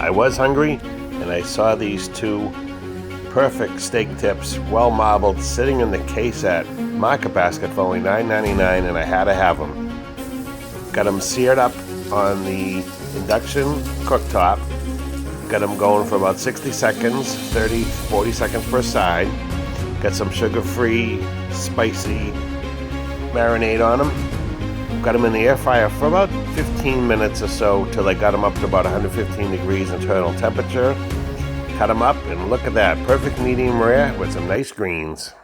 I was hungry, and I saw these two perfect steak tips, well marbled, sitting in the case at Marketbasket for only $9.99, and I had to have them. Got them seared up on the induction cooktop. Got them going for about 60 seconds, 30, 40 seconds per side. Got some sugar-free, spicy marinade on them. Got them in the air fryer for about 15 minutes or so till I got them up to about 115 degrees internal temperature. Cut them up, and look at that, perfect medium rare with some nice greens.